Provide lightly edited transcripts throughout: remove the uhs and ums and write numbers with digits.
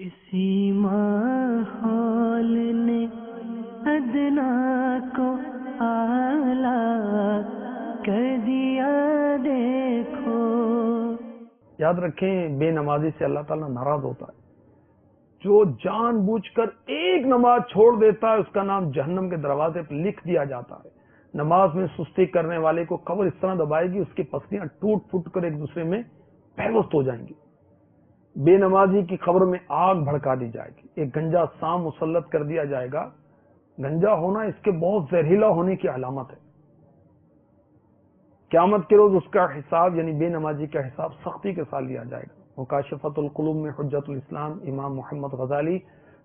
اسی ماحول نے ادنا کو اعلیٰ کر دیا دیکھو۔ یاد رکھیں، بے نمازی سے اللہ تعالیٰ ناراض ہوتا ہے۔ جو جان بوجھ کر ایک نماز چھوڑ دیتا ہے اس کا نام جہنم کے دروازے پر لکھ دیا جاتا ہے۔ نماز میں سستی کرنے والے کو قبر اس طرح دبائے گی اس کی پسلیاں ٹوٹ پھوٹ کر ایک دوسرے میں پیوست ہو جائیں گی۔ بے نمازی کی قبر میں آگ بھڑکا دی جائے گی، ایک گنجا سام مسلط کر دیا جائے گا۔ گنجا ہونا اس کے بہت زہریلا ہونے کی علامت ہے۔ قیامت کے روز اس کا حساب یعنی بے نمازی کا حساب سختی کے ساتھ لیا جائے گا۔ مکاشفۃ القلوب میں حجت الاسلام امام محمد غزالی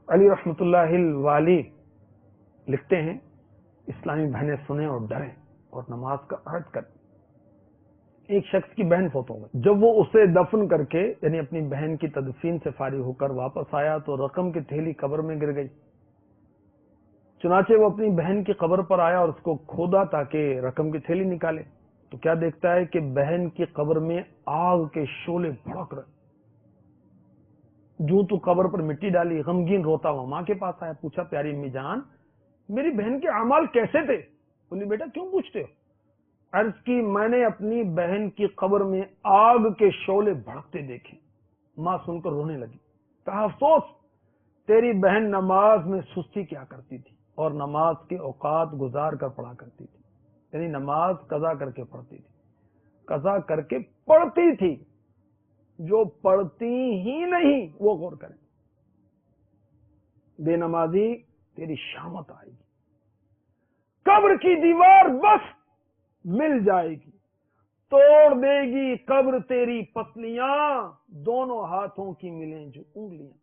علی رحمۃ اللہ الوالی لکھتے ہیں، اسلامی بہنیں سنیں اور ڈریں اور نماز کا عہد کریں۔ ایک شخص کی بہن فوت ہو گئی، جب وہ اسے دفن کر کے یعنی اپنی بہن کی تدفین سے فارغ ہو کر واپس آیا تو رقم کی تھیلی قبر میں گر گئی۔ چنانچہ وہ اپنی بہن کی قبر پر آیا اور اس کو کھودا تاکہ رقم کی تھیلی نکالے، تو کیا دیکھتا ہے کہ بہن کی قبر میں آگ کے شعلے بھڑک رہے۔ جو تو قبر پر مٹی ڈالی، غمگین روتا ہوا ماں کے پاس آیا، پوچھا پیاری امی جان میری بہن کے اعمال کیسے تھے؟ بولی بیٹا کیوں پوچھتے ہو؟ عرض کی میں نے اپنی بہن کی قبر میں آگ کے شعلے بھڑکتے دیکھے۔ ماں سن کر رونے لگی، کہا افسوس تیری بہن نماز میں سستی کیا کرتی تھی اور نماز کے اوقات گزار کر پڑھا کرتی تھی، یعنی نماز قضا کر کے پڑھتی تھی، قضا کر کے پڑھتی تھی۔ جو پڑھتی ہی نہیں وہ غور کریں۔ بے نمازی تیری شامت آئے گی، قبر کی دیوار بس مل جائے گی، توڑ دے گی قبر تیری پسلیاں، دونوں ہاتھوں کی ملیں جو انگلیاں۔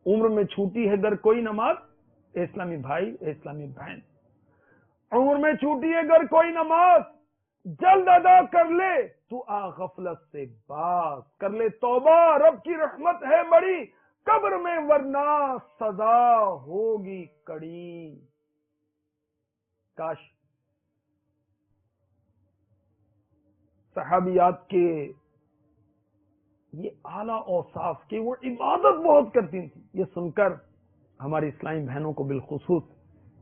عمر میں چھوٹی ہے گر کوئی نماز، اے اسلامی بھائی اے اسلامی بہن، عمر میں چھوٹی ہے گر کوئی نماز، جلد ادا کر لے تو آ غفلت سے باز، کر لے توبہ رب کی رحمت ہے بڑی، قبر میں ورنہ سزا ہوگی کڑی۔ کاش صحابیات کے یہ اعلیٰ اوصاف کے وہ عبادت بہت کرتی تھی، یہ سن کر ہماری اسلامی بہنوں کو بالخصوص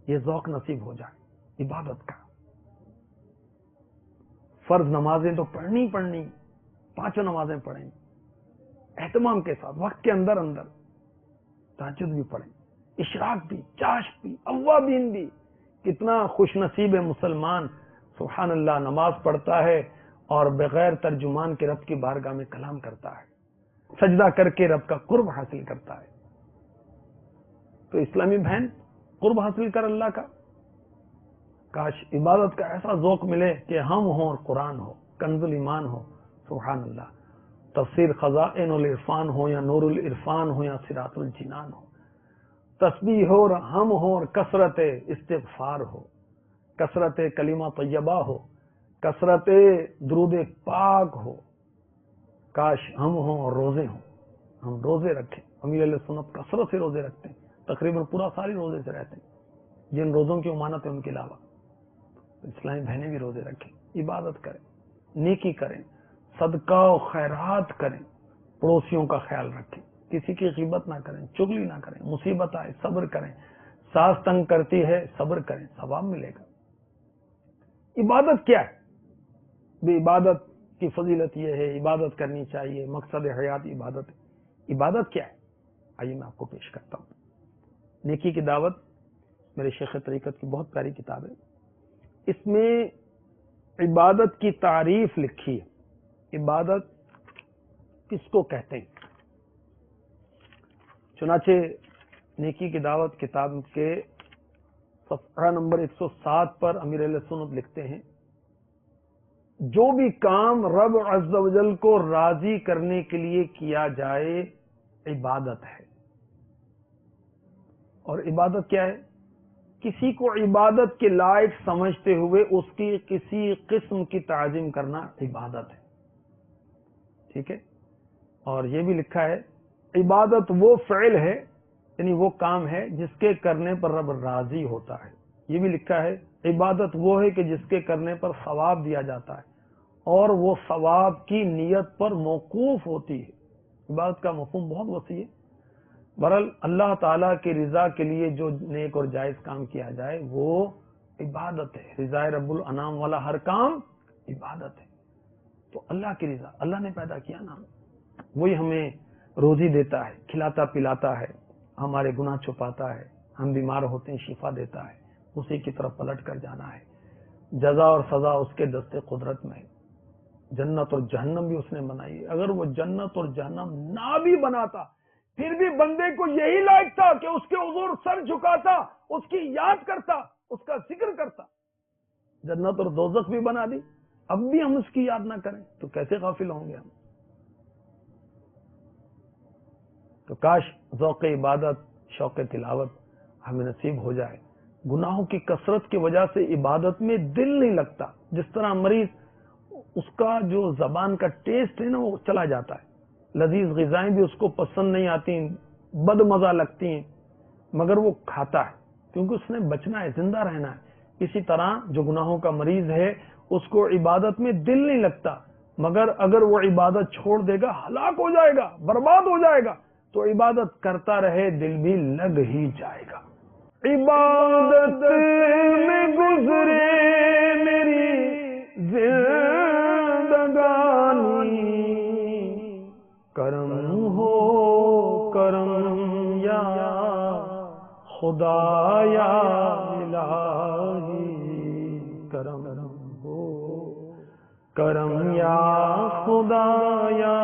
یہ ذوق نصیب ہو جائے عبادت کا۔ فرض نمازیں تو پڑھنی 5 نمازیں پڑھیں اہتمام کے ساتھ، وقت کے اندر تہجد بھی پڑھیں، اشراق بھی، چاشت بھی، اوابین بھی۔ کتنا خوش نصیب ہے مسلمان، سبحان اللہ، نماز پڑھتا ہے اور بغیر ترجمان کے رب کی بارگاہ میں کلام کرتا ہے، سجدہ کر کے رب کا قرب حاصل کرتا ہے۔ تو اسلامی بہن قرب حاصل کر اللہ کا۔ کاش عبادت کا ایسا ذوق ملے کہ ہم ہوں اور قرآن ہو، کنز الایمان ہو، سبحان اللہ، تفسیر خزائن العرفان ہو یا نور العرفان ہو یا صراط الجنان ہو، تسبیح ہو اور ہم ہوں اور کثرت استغفار ہو، کثرت کلمہ طیبہ ہو، کثرت درود پاک ہو۔ کاش ہم ہوں اور روزے ہوں، ہم روزے رکھیں۔ امیر اہل سنت کثرت سے روزے رکھتے ہیں، تقریباً پورا سال روزے سے رہتے ہیں، جن روزوں کی امانت ہے ان کے علاوہ۔ اسلامی بہنیں بھی روزے رکھیں، عبادت کریں، نیکی کریں، صدقہ و خیرات کریں، پڑوسیوں کا خیال رکھیں، کسی کی غیبت نہ کریں، چغلی نہ کریں، مصیبت آئے صبر کریں، ساس تنگ کرتی ہے صبر کریں، ثواب ملے گا۔ عبادت کیا ہے؟ بے عبادت کی فضیلت یہ ہے، عبادت کرنی چاہیے، مقصد حیات عبادت ہے۔ عبادت کیا ہے؟ آئیے میں آپ کو پیش کرتا ہوں۔ نیکی کی دعوت میرے شیخ طریقت کی بہت پیاری کتاب ہے، اس میں عبادت کی تعریف لکھی ہے، عبادت کس کو کہتے ہیں۔ چنانچہ نیکی کی دعوت کتاب کے صفحہ نمبر 107 پر امیر اہل سنت لکھتے ہیں، جو بھی کام رب عز و جل کو راضی کرنے کے لیے کیا جائے عبادت ہے۔ اور عبادت کیا ہے؟ کسی کو عبادت کے لائق سمجھتے ہوئے اس کی کسی قسم کی تعظیم کرنا عبادت ہے، ٹھیک ہے۔ اور یہ بھی لکھا ہے عبادت وہ فعل ہے، یعنی وہ کام ہے جس کے کرنے پر رب راضی ہوتا ہے۔ یہ بھی لکھا ہے عبادت وہ ہے کہ جس کے کرنے پر ثواب دیا جاتا ہے اور وہ ثواب کی نیت پر موقوف ہوتی ہے۔ عبادت کا مفہوم بہت وسیع ہے. بہرحال اللہ تعالیٰ کی رضا کے لیے جو نیک اور جائز کام کیا جائے وہ عبادت ہے. رضا رب الانام والا ہر کام عبادت ہے. تو اللہ کی رضا، اللہ نے پیدا کیا نا، وہی ہمیں روزی دیتا ہے، کھلاتا پلاتا ہے، ہمارے گناہ چھپاتا ہے، ہم بیمار ہوتے ہیں شفا دیتا ہے، اسی کی طرف پلٹ کر جانا ہے. جزا اور سزا اس کے دست قدرت میں ہے. جنت اور جہنم بھی اس نے بنائی ہے. اگر وہ جنت اور جہنم نہ بھی بناتا پھر بھی بندے کو یہی لائق تھا کہ اس کے حضور سر جھکاتا، اس کی یاد کرتا، اس کا ذکر کرتا. جنت اور دوزخ بھی بنا دی، اب بھی ہم اس کی یاد نہ کریں تو کیسے غافل ہوں گے ہم. تو کاش ذوق عبادت، شوق تلاوت ہمیں نصیب ہو جائے. گناہوں کی کثرت کی وجہ سے عبادت میں دل نہیں لگتا. جس طرح مریض، اس کا جو زبان کا ٹیسٹ ہے نا وہ چلا جاتا ہے، لذیذ غذائیں بھی اس کو پسند نہیں آتی، بد مزہ لگتی ہیں، مگر وہ کھاتا ہے کیونکہ اس نے بچنا ہے، زندہ رہنا ہے. اسی طرح جو گناہوں کا مریض ہے اس کو عبادت میں دل نہیں لگتا، مگر اگر وہ عبادت چھوڑ دے گا ہلاک ہو جائے گا، برباد ہو جائے گا. تو عبادت کرتا رہے دل بھی لگ ہی جائے گا. عبادت میں گزرے میری زندگانی، کرم ہو کرم یا خدا یا الہی، کرم ہو کرم یا خدا یا